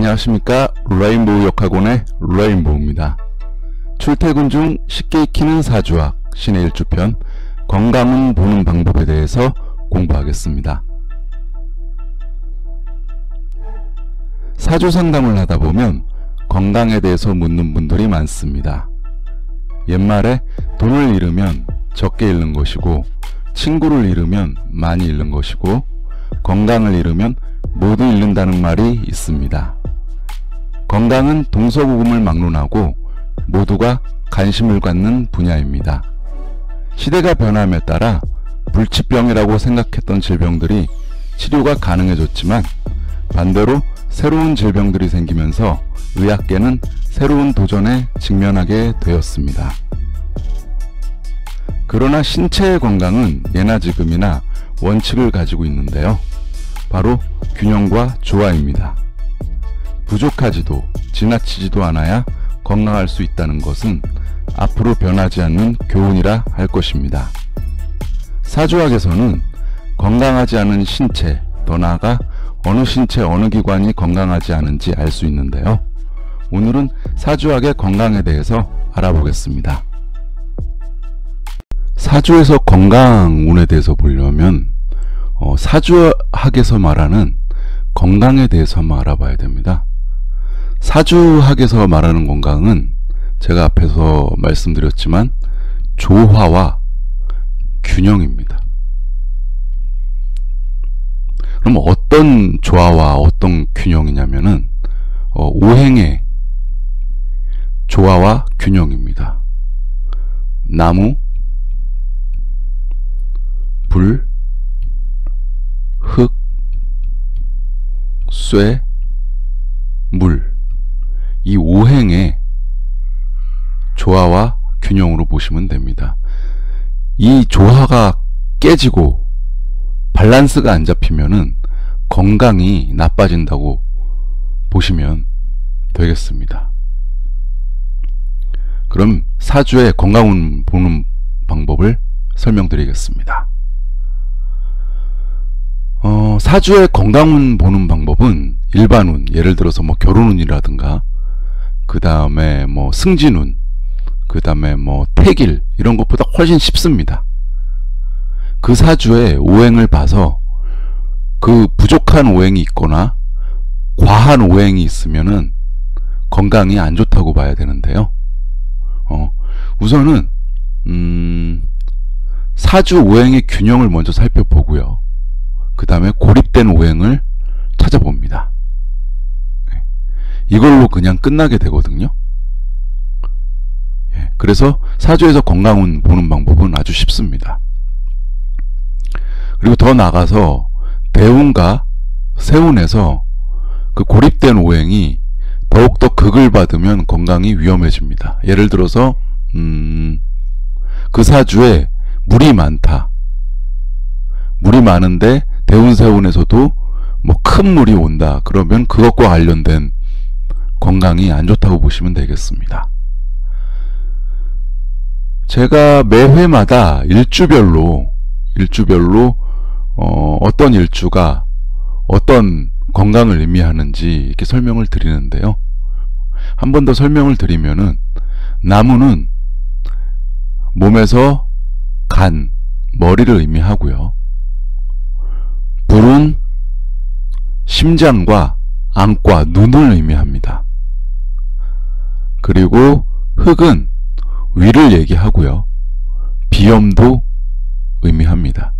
안녕하십니까. 레인보우 역학원의 레인보우입니다. 출퇴근 중 쉽게 익히는 사주학 신의 일주편 건강은 보는 방법에 대해서 공부하겠습니다. 사주 상담을 하다 보면 건강에 대해서 묻는 분들이 많습니다. 옛말에 돈을 잃으면 적게 잃는 것이고, 친구를 잃으면 많이 잃는 것이고, 건강을 잃으면 모두 잃는다는 말이 있습니다. 건강은 동서고금을 막론하고 모두가 관심을 갖는 분야입니다. 시대가 변함에 따라 불치병이라고 생각했던 질병들이 치료가 가능해졌지만, 반대로 새로운 질병들이 생기면서 의학계는 새로운 도전에 직면하게 되었습니다. 그러나 신체의 건강은 예나 지금이나 원칙을 가지고 있는데요. 바로 균형과 조화입니다. 부족하지도 지나치지도 않아야 건강할 수 있다는 것은 앞으로 변하지 않는 교훈이라 할 것입니다. 사주학에서는 건강하지 않은 신체, 더 나아가 어느 신체 어느 기관이 건강하지 않은지 알 수 있는데요. 오늘은 사주학의 건강에 대해서 알아보겠습니다. 사주에서 건강운에 대해서 보려면 사주학에서 말하는 건강에 대해서 한번 알아봐야 됩니다. 사주학에서 말하는 건강은 제가 앞에서 말씀드렸지만 조화와 균형입니다. 그럼 어떤 조화와 어떤 균형이냐면은 오행의 조화와 균형입니다. 나무, 불, 흙, 쇠, 물, 이 오행의 조화와 균형으로 보시면 됩니다. 이 조화가 깨지고 밸런스가 안 잡히면은 건강이 나빠진다고 보시면 되겠습니다. 그럼 사주의 건강운 보는 방법을 설명드리겠습니다. 사주의 건강운 보는 방법은 일반운, 예를 들어서 결혼운이라든가, 그 다음에 승진운, 그 다음에 태길, 이런 것보다 훨씬 쉽습니다. 그 사주의 오행을 봐서 그 부족한 오행이 있거나 과한 오행이 있으면은 건강이 안 좋다고 봐야 되는데요. 우선은 사주 오행의 균형을 먼저 살펴보고요. 그 다음에 고립된 오행을 찾아봅니다. 이걸로 그냥 끝나게 되거든요. 그래서 사주에서 건강운 보는 방법은 아주 쉽습니다. 그리고 더 나가서 대운과 세운에서 그 고립된 오행이 더욱더 극을 받으면 건강이 위험해집니다. 예를 들어서 그 사주에 물이 많다. 물이 많은데 대운 세운에서도 큰 물이 온다. 그러면 그것과 관련된 건강이 안 좋다고 보시면 되겠습니다. 제가 매 회마다 일주별로 어떤 일주가 어떤 건강을 의미하는지 이렇게 설명을 드리는데요. 한 번 더 설명을 드리면은, 나무는 몸에서 간, 머리를 의미하고요. 불은 심장과 안과, 눈을 의미합니다. 그리고 흙은 위를 얘기하고요. 비염도 의미합니다.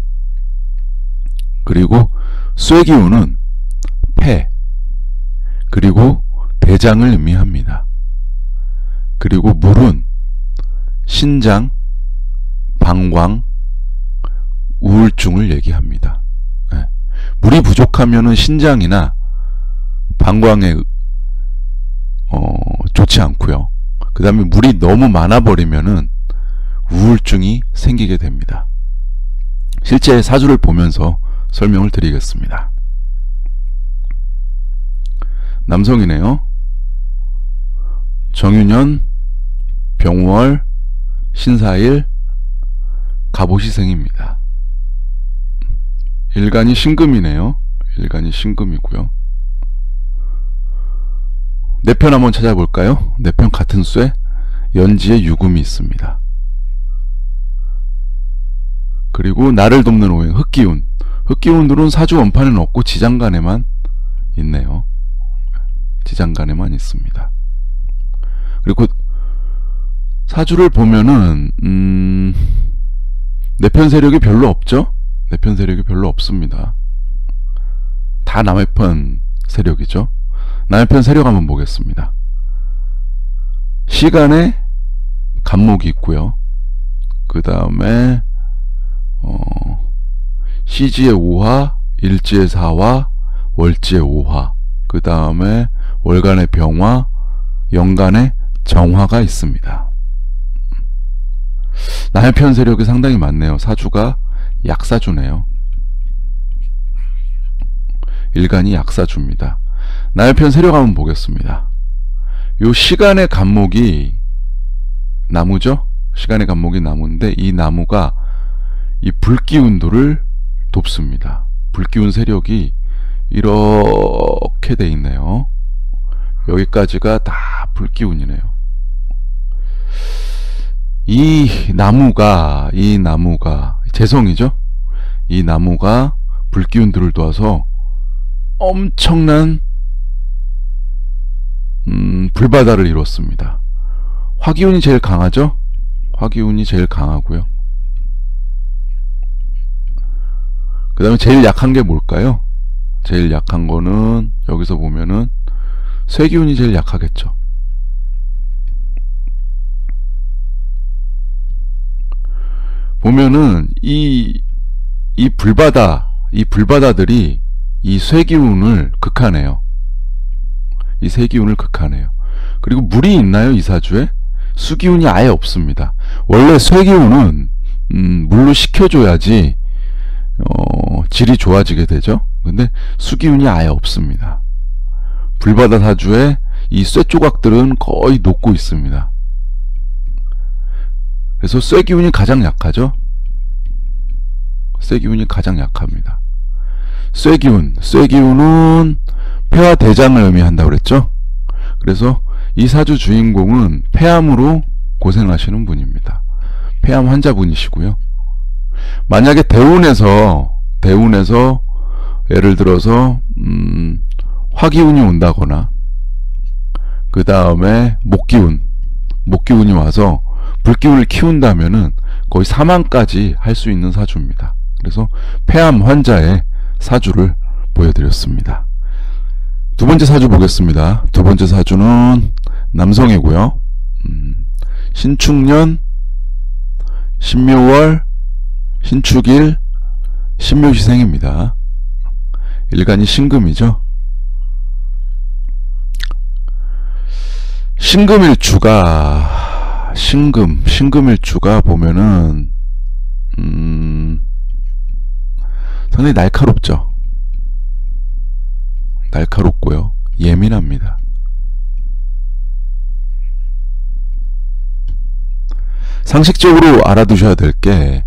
그리고 쇠기운은 폐, 그리고 대장을 의미합니다. 그리고 물은 신장, 방광, 우울증을 얘기합니다. 물이 부족하면은 신장이나 방광에 좋지 않고요. 그 다음에 물이 너무 많아 버리면은 우울증이 생기게 됩니다. 실제 사주를 보면서 설명을 드리겠습니다. 남성이네요. 정유년, 병월, 신사일, 갑오시생입니다. 일간이 신금이네요. 일간이 신금이고요. 내 편 한번 찾아볼까요? 내 편 같은 쇠, 연지에 유금이 있습니다. 그리고 나를 돕는 오행, 흑기운. 흑기운들은 사주 원판에는 없고 지장간에만 있네요. 지장간에만 있습니다. 그리고 사주를 보면은 내 편 세력이 별로 없죠? 내 편 세력이 별로 없습니다. 다 남의 편 세력이죠. 남의 편 세력 한번 보겠습니다. 시간에 간목이 있고요. 그 다음에 시지의 5화, 일지의 4화, 월지의 5화, 그 다음에 월간의 병화, 연간의 정화가 있습니다. 남의 편 세력이 상당히 많네요. 사주가 약사주네요. 일간이 약사주입니다. 남의 편 세력 한번 보겠습니다. 요 시간의 간목이 나무죠? 시간의 간목이 나무인데 이 나무가 이 불기운도를 돕습니다. 불기운 세력이 이렇게 돼 있네요. 여기까지가 다 불기운이네요. 이 나무가 재성이죠? 이 나무가 불기운들을 도와서 엄청난 불바다를 이뤘습니다. 화기운이 제일 강하죠? 화기운이 제일 강하고요. 그 다음에 제일 약한 게 뭘까요? 제일 약한 거는 여기서 보면은 쇠기운이 제일 약하겠죠. 보면은 이 불바다들이 이 쇠기운을 극하네요. 이 쇠기운을 극하네요. 그리고 물이 있나요? 이 사주에? 수기운이 아예 없습니다. 원래 쇠기운은 물로 식혀줘야지 질이 좋아지게 되죠. 근데 수기운이 아예 없습니다. 불바다 사주에 이 쇠 조각들은 거의 녹고 있습니다. 그래서 쇠기운이 가장 약하죠. 쇠기운이 가장 약합니다. 쇠기운은 폐와 대장을 의미한다고 그랬죠. 그래서 이 사주 주인공은 폐암으로 고생하시는 분입니다. 폐암 환자분이시고요. 만약에 대운에서 예를 들어서 화기운이 온다거나 그 다음에 목기운이 와서 불기운을 키운다면은 거의 사망까지 할 수 있는 사주입니다. 그래서 폐암 환자의 사주를 보여드렸습니다. 두 번째 사주 보겠습니다. 두 번째 사주는 남성이고요. 신축년, 신묘월, 신축일, 신묘시생입니다. 일간이 신금이죠. 신금일주가 보면은 상당히 날카롭죠. 날카롭고요. 예민합니다. 상식적으로 알아두셔야 될 게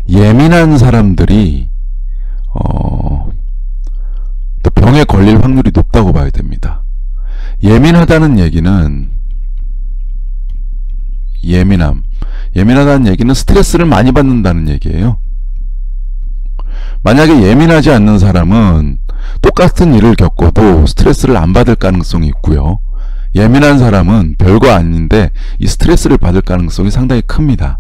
예민한 사람들이 또 병에 걸릴 확률이 높다고 봐야 됩니다. 예민하다는 얘기는 예민하다는 얘기는 스트레스를 많이 받는다는 얘기예요. 만약에 예민하지 않는 사람은 똑같은 일을 겪어도 스트레스를 안 받을 가능성이 있고요. 예민한 사람은 별거 아닌데 이 스트레스를 받을 가능성이 상당히 큽니다.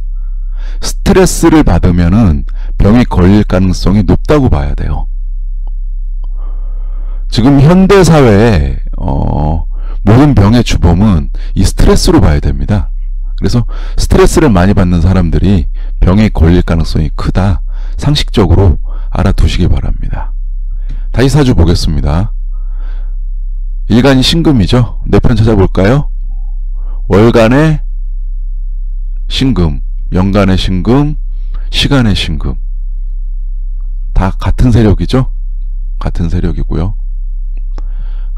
스트레스를 받으면은 병이 걸릴 가능성이 높다고 봐야 돼요. 지금 현대사회에 모든 병의 주범은 이 스트레스로 봐야 됩니다. 그래서 스트레스를 많이 받는 사람들이 병에 걸릴 가능성이 크다. 상식적으로 알아두시기 바랍니다. 다시 사주 보겠습니다. 일간이 신금이죠. 내 편 찾아볼까요? 월간의 신금, 연간의 신금, 시간의 신금. 다 같은 세력이죠. 같은 세력이고요.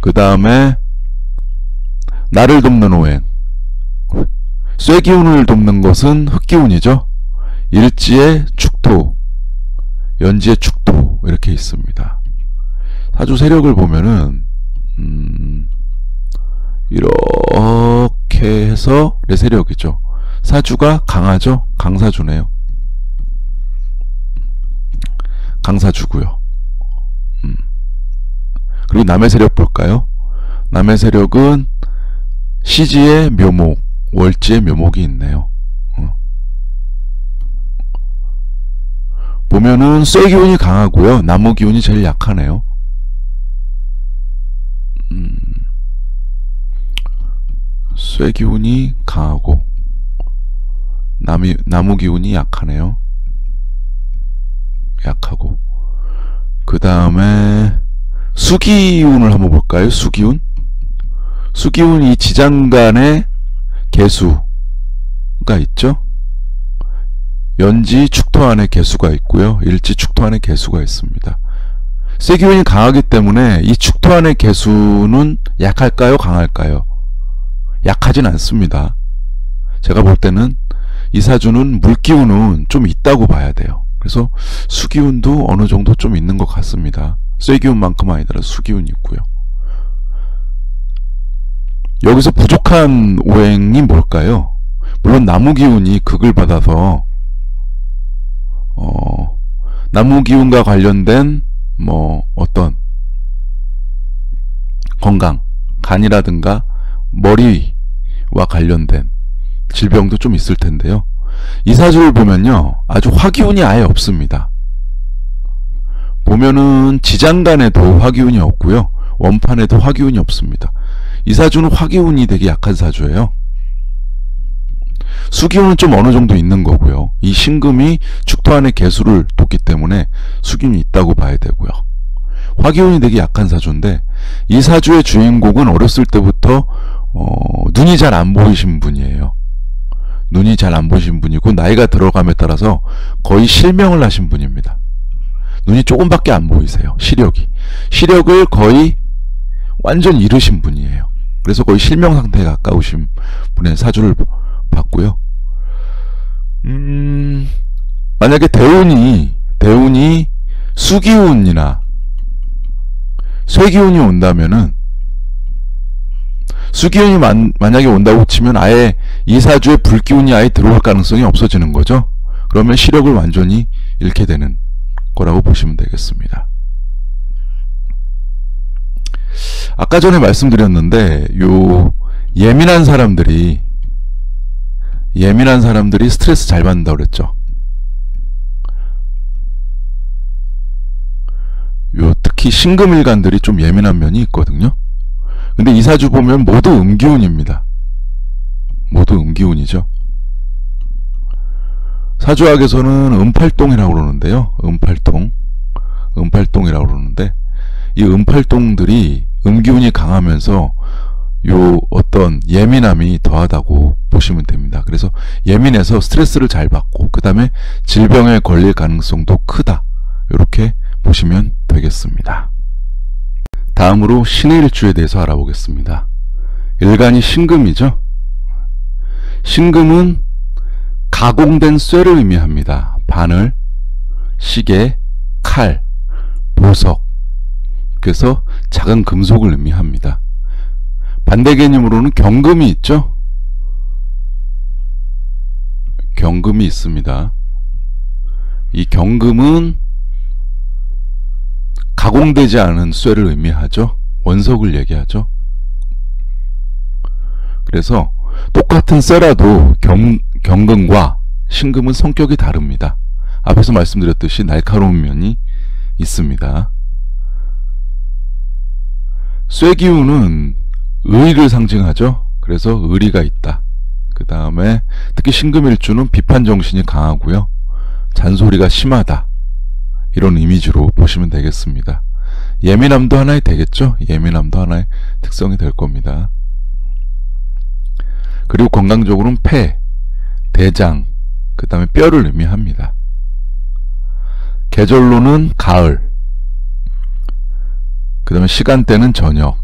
그 다음에 나를 돕는 오행. 쇠기운을 돕는 것은 흑기운이죠. 일지의 축토, 연지의 축토 이렇게 있습니다. 사주 세력을 보면은 이렇게 해서 내세력이죠. 사주가 강하죠. 강사주네요. 강사주고요. 그리고 남의 세력 볼까요? 남의 세력은 시지의 묘목, 월지의 묘목이 있네요. 보면은 쇠 기운이 강하고요. 나무 기운이 제일 약하네요. 쇠 기운이 강하고 나무 기운이 약하네요. 약하고 그 다음에 수기운을 한번 볼까요? 수기운? 수기운 이 지장간에 개수가 있죠? 연지 축토 안에 개수가 있고요. 일지 축토 안에 개수가 있습니다. 쇠기운이 강하기 때문에 이 축토 안의 개수는 약할까요? 강할까요? 약하진 않습니다. 제가 볼 때는 이 사주는 물기운은 좀 있다고 봐야 돼요. 그래서 수기운도 어느 정도 좀 있는 것 같습니다. 쇠기운만큼 아니더라도 수기운이 있고요. 여기서 부족한 오행이 뭘까요? 물론 나무기운이 극을 받아서 나무기운과 관련된 뭐 어떤 건강, 간이라든가 머리와 관련된 질병도 좀 있을 텐데요. 이 사주를 보면요, 아주 화기운이 아예 없습니다. 보면은 지장간에도 화기운이 없고요, 원판에도 화기운이 없습니다. 이 사주는 화기운이 되게 약한 사주예요. 수기운은 좀 어느 정도 있는 거고요. 이 신금이 축토 안에 개수를 뒀기 때문에 수기운이 있다고 봐야 되고요. 화기운이 되게 약한 사주인데, 이 사주의 주인공은 어렸을 때부터 눈이 잘 안 보이신 분이에요. 눈이 잘 안 보이신 분이고, 나이가 들어감에 따라서 거의 실명을 하신 분입니다. 눈이 조금밖에 안 보이세요. 시력을 거의 완전 잃으신 분이에요. 그래서 거의 실명 상태에 가까우신 분의 사주를 봤고요. 만약에 대운이 수기운이나 쇠기운이 온다면은, 수기운이 만약에 온다고 치면 아예 이 사주에 불기운이 아예 들어올 가능성이 없어지는 거죠. 그러면 시력을 완전히 잃게 되는 거라고 보시면 되겠습니다. 아까 전에 말씀드렸는데, 요 예민한 사람들이 스트레스 잘 받는다고 그랬죠. 요 특히 신금일간들이 좀 예민한 면이 있거든요. 근데 이 사주 보면 모두 음기운입니다. 모두 음기운이죠. 사주학에서는 음팔동이라고 그러는데요. 음팔동이라고 그러는데, 이 음팔동들이 음기운이 강하면서 요 어떤 예민함이 더하다고 보시면 됩니다. 그래서 예민해서 스트레스를 잘 받고, 그 다음에 질병에 걸릴 가능성도 크다, 이렇게 보시면 되겠습니다. 다음으로 신의 일주에 대해서 알아보겠습니다. 일간이 신금이죠. 신금은 가공된 쇠를 의미합니다. 바늘, 시계, 칼, 보석, 그래서 작은 금속을 의미합니다. 반대 개념으로는 경금이 있죠. 경금이 있습니다. 이 경금은 가공되지 않은 쇠를 의미하죠. 원석을 얘기하죠. 그래서 똑같은 쇠라도 경금과 신금은 성격이 다릅니다. 앞에서 말씀드렸듯이 날카로운 면이 있습니다. 쇠기운은 의리를 상징하죠. 그래서 의리가 있다. 그 다음에 특히 신금일주는 비판정신이 강하고요, 잔소리가 심하다, 이런 이미지로 보시면 되겠습니다. 예민함도 하나의 되겠죠. 예민함도 하나의 특성이 될 겁니다. 그리고 건강적으로는 폐, 대장, 그 다음에 뼈를 의미합니다. 계절로는 가을, 그 다음에 시간대는 저녁,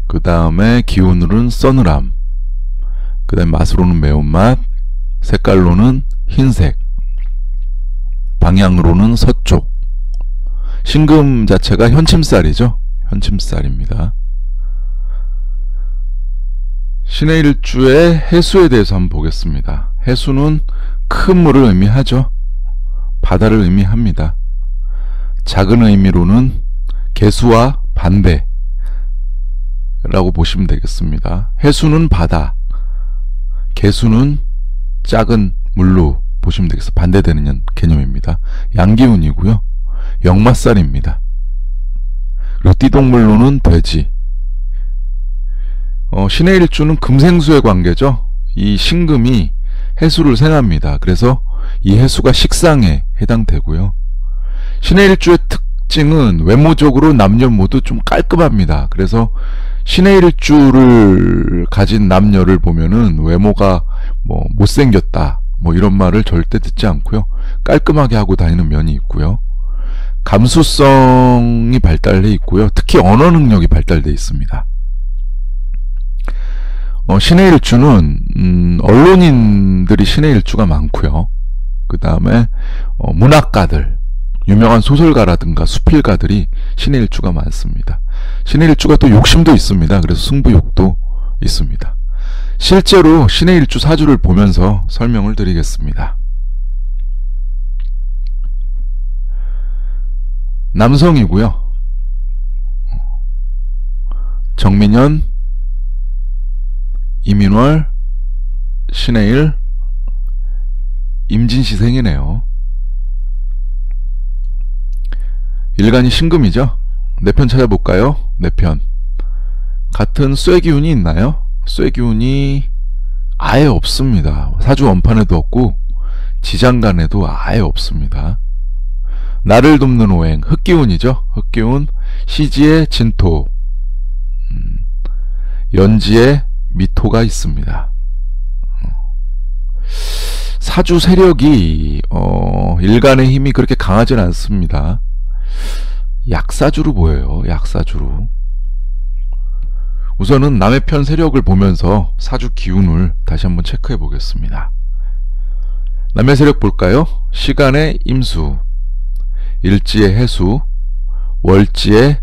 그 다음에 기운으로는 서늘함, 그 다음에 맛으로는 매운맛, 색깔로는 흰색, 방향으로는 서쪽. 신금 자체가 현침살이죠. 현침살입니다. 신의 일주의 해수에 대해서 한번 보겠습니다. 해수는 큰 물을 의미하죠. 바다를 의미합니다. 작은 의미로는 개수와 반대라고 보시면 되겠습니다. 해수는 바다, 개수는 작은 물로 보시면 되겠습니다. 반대되는 개념입니다. 양기운이고요. 역마살입니다. 그리고 띠동물로는 돼지. 신의 일주는 금생수의 관계죠. 이 신금이 해수를 생합니다. 그래서 이 해수가 식상에 해당되고요. 신의 일주의 특징은 외모적으로 남녀 모두 좀 깔끔합니다. 그래서 신의 일주를 가진 남녀를 보면은 외모가 뭐 못생겼다 뭐 이런 말을 절대 듣지 않고요. 깔끔하게 하고 다니는 면이 있고요. 감수성이 발달해 있고요. 특히 언어 능력이 발달돼 있습니다. 신의 일주는 언론인들이 신의 일주가 많고요. 그 다음에 문학가들, 유명한 소설가라든가 수필가들이 신의 일주가 많습니다. 신의 일주가 또 욕심도 있습니다. 그래서 승부욕도 있습니다. 실제로 신의 일주 사주를 보면서 설명을 드리겠습니다. 남성이고요. 정민년, 이민월, 신해일, 임진시 생이네요. 일간이 신금이죠. 내편 찾아볼까요? 내편. 같은 쇠기운이 있나요? 쇠기운이 아예 없습니다. 사주 원판에도 없고 지장간에도 아예 없습니다. 나를 돕는 오행, 흑기운이죠. 흑기운, 시지에 진토, 연지에 미토가 있습니다. 사주 세력이 일간의 힘이 그렇게 강하진 않습니다. 약사주로 보여요. 약사주로. 우선은 남의 편 세력을 보면서 사주 기운을 다시 한번 체크해 보겠습니다. 남의 세력 볼까요? 시간의 임수, 일지의 해수, 월간의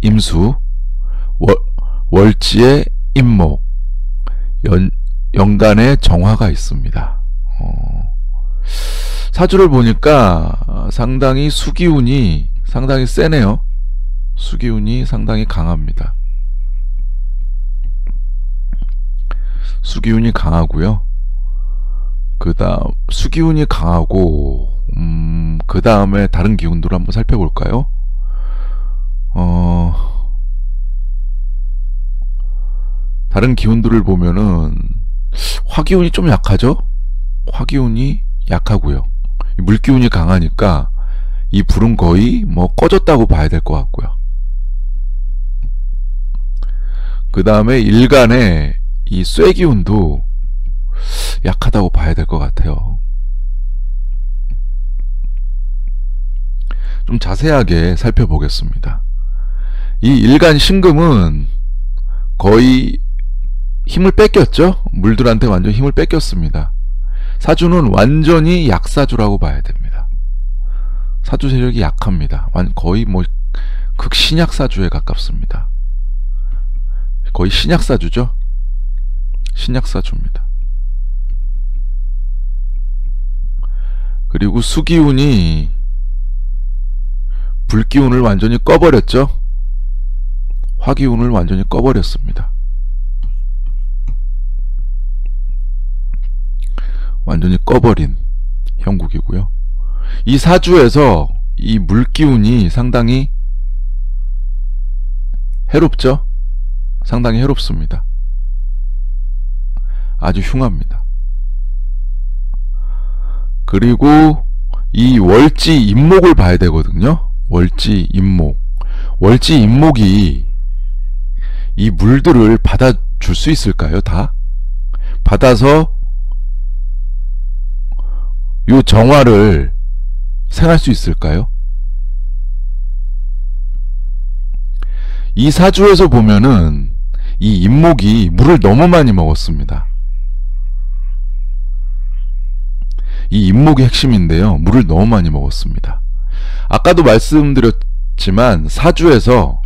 임수, 월지의 임목, 연간의 정화가 있습니다. 사주를 보니까 상당히 수기운이 상당히 세네요. 수기운이 상당히 강합니다. 수기운이 강하고요. 수기운이 강하고 그 다음에 다른 기운들을 한번 살펴볼까요? 다른 기운들을 보면은 화기운이 좀 약하죠? 화기운이 약하고요. 물기운이 강하니까 이 불은 거의 뭐 꺼졌다고 봐야 될 것 같고요. 그 다음에 일간의 이 쇠기운도 약하다고 봐야 될 것 같아요. 좀 자세하게 살펴보겠습니다. 이 일간 신금은 거의 힘을 뺏겼죠? 물들한테 완전 힘을 뺏겼습니다. 사주는 완전히 약사주라고 봐야 됩니다. 사주 세력이 약합니다. 거의 뭐 극신약사주에 가깝습니다. 거의 신약사주죠? 신약사주입니다. 그리고 수기운이 불기운을 완전히 꺼버렸죠? 화기운을 완전히 꺼버렸습니다. 완전히 꺼버린 형국이고요. 이 사주에서 이 물기운이 상당히 해롭죠? 상당히 해롭습니다. 아주 흉합니다. 그리고 이 월지 임목을 봐야 되거든요. 월지 임목. 월지 임목이 이 물들을 받아줄 수 있을까요? 다? 받아서 요 정화를 생할 수 있을까요? 이 사주에서 보면은 이 임목이 물을 너무 많이 먹었습니다. 이 임목이 핵심인데요. 물을 너무 많이 먹었습니다. 아까도 말씀드렸지만 사주에서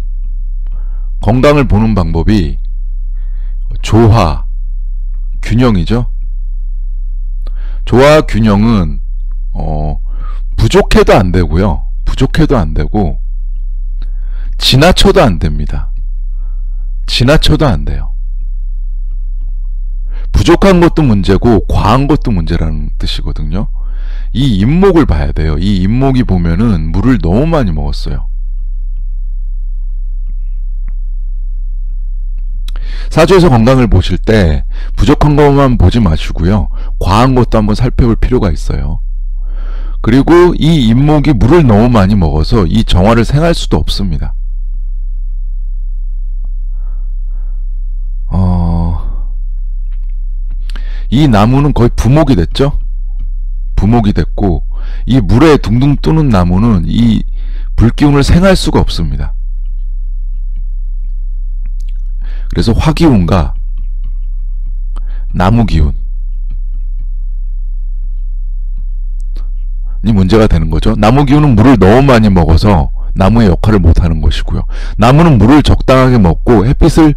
건강을 보는 방법이 조화, 균형이죠. 조화, 균형은 부족해도 안 되고요. 부족해도 안 되고 지나쳐도 안 됩니다. 지나쳐도 안 돼요. 부족한 것도 문제고 과한 것도 문제라는 뜻이거든요. 이 잇목을 봐야 돼요. 이 잇목이 보면은 물을 너무 많이 먹었어요. 사주에서 건강을 보실 때 부족한 것만 보지 마시고요. 과한 것도 한번 살펴볼 필요가 있어요. 그리고 이 잇목이 물을 너무 많이 먹어서 이 정화를 생할 수도 없습니다. 이 나무는 거의 부목이 됐죠? 부목이 됐고 이 물에 둥둥 뜨는 나무는 이 불기운을 생할 수가 없습니다. 그래서 화기운과 나무기운이 문제가 되는 거죠. 나무기운은 물을 너무 많이 먹어서 나무의 역할을 못하는 것이고요. 나무는 물을 적당하게 먹고 햇빛을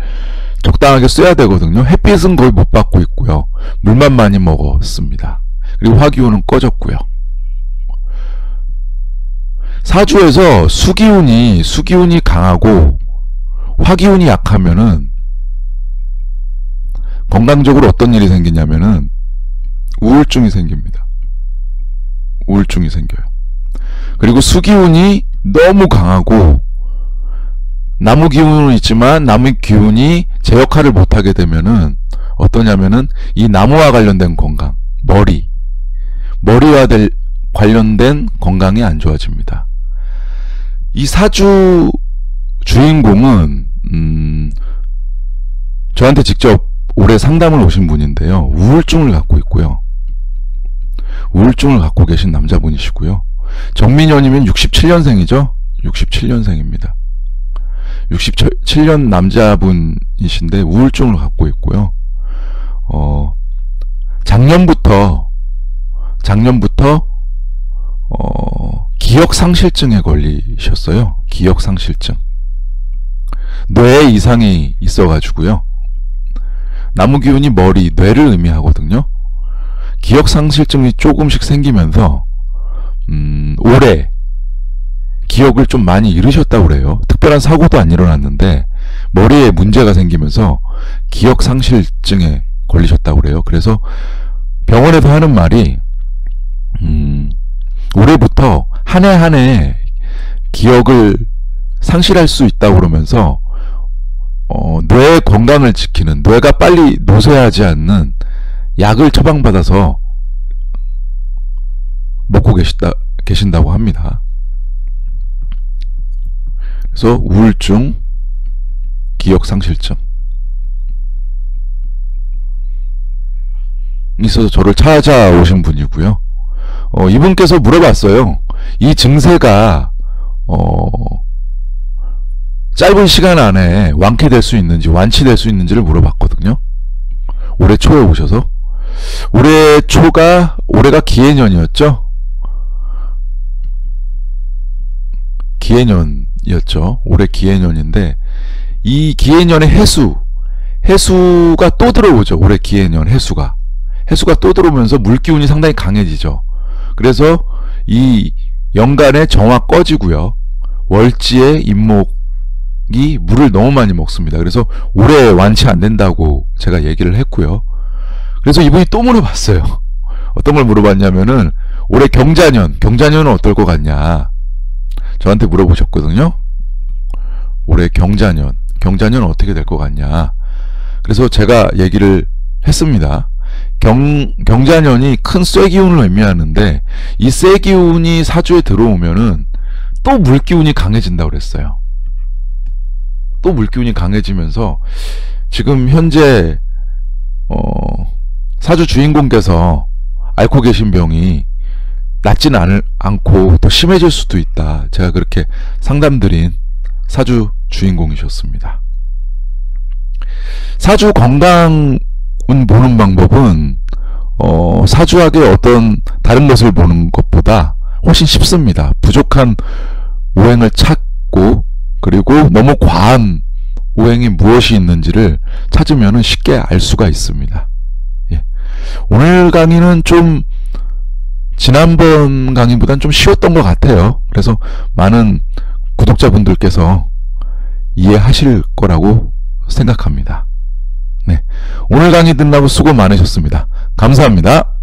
적당하게 쐬야 되거든요. 햇빛은 거의 못 받고 있고요. 물만 많이 먹었습니다. 그리고 화기운은 꺼졌고요. 사주에서 수기운이 강하고 화기운이 약하면은 건강적으로 어떤 일이 생기냐면은 우울증이 생깁니다. 우울증이 생겨요. 그리고 수기운이 너무 강하고 나무 기운은 있지만 나무 기운이 제 역할을 못하게 되면은 어떠냐면은 이 나무와 관련된 건강, 머리와 관련된 건강이 안 좋아집니다. 이 사주 주인공은 저한테 직접 올해 상담을 오신 분인데요. 우울증을 갖고 있고요. 우울증을 갖고 계신 남자분이시고요. 정민현이면 67년생이죠. 67년생입니다. 67년 남자분이신데 우울증을 갖고 있고요. 작년부터 기억상실증에 걸리셨어요. 기억상실증. 뇌에 이상이 있어가지고요. 나무기운이 머리, 뇌를 의미하거든요. 기억상실증이 조금씩 생기면서 올해 기억을 좀 많이 잃으셨다고 그래요. 특별한 사고도 안 일어났는데 머리에 문제가 생기면서 기억상실증에 걸리셨다고 그래요. 그래서 병원에서 하는 말이 올해부터 한 해 한 해 기억을 상실할 수 있다고 그러면서 뇌 건강을 지키는, 뇌가 빨리 노쇠하지 않는 약을 처방받아서 먹고 계신다고 합니다. 그래서 우울증, 기억상실증 있어서 저를 찾아오신 분이고요. 이분께서 물어봤어요. 이 증세가 짧은 시간 안에 완쾌될 수 있는지, 완치될 수 있는지를 물어봤거든요. 올해 초에 오셔서. 올해가 기해년이었죠. 기해년이었죠. 올해 기해년인데 이 기해년의 해수가 또 들어오죠. 올해 기해년 해수가 또 들어오면서 물기운이 상당히 강해지죠. 그래서 이 연간의 정화 꺼지고요. 월지의 잇목이 물을 너무 많이 먹습니다. 그래서 올해 완치 안 된다고 제가 얘기를 했고요. 그래서 이분이 또 물어봤어요. 어떤 걸 물어봤냐면은 올해 경자년은 어떨 것 같냐 저한테 물어보셨거든요. 올해 경자년 어떻게 될 것 같냐. 그래서 제가 얘기를 했습니다. 경자년이 큰 쇠기운을 의미하는데 이 쇠기운이 사주에 들어오면은 또 물기운이 강해진다고 그랬어요. 또 물기운이 강해지면서 지금 현재 사주 주인공께서 앓고 계신 병이 낫지는 않고 더 심해질 수도 있다. 제가 그렇게 상담드린 사주 주인공이셨습니다. 사주 건강운 보는 방법은 사주학의 어떤 다른 것을 보는 것보다 훨씬 쉽습니다. 부족한 오행을 찾고 그리고 너무 과한 오행이 무엇이 있는지를 찾으면 쉽게 알 수가 있습니다. 예. 오늘 강의는 좀 지난번 강의보단 좀 쉬웠던 것 같아요. 그래서 많은 구독자분들께서 이해하실 거라고 생각합니다. 네. 오늘 강의 듣느라고 수고 많으셨습니다. 감사합니다.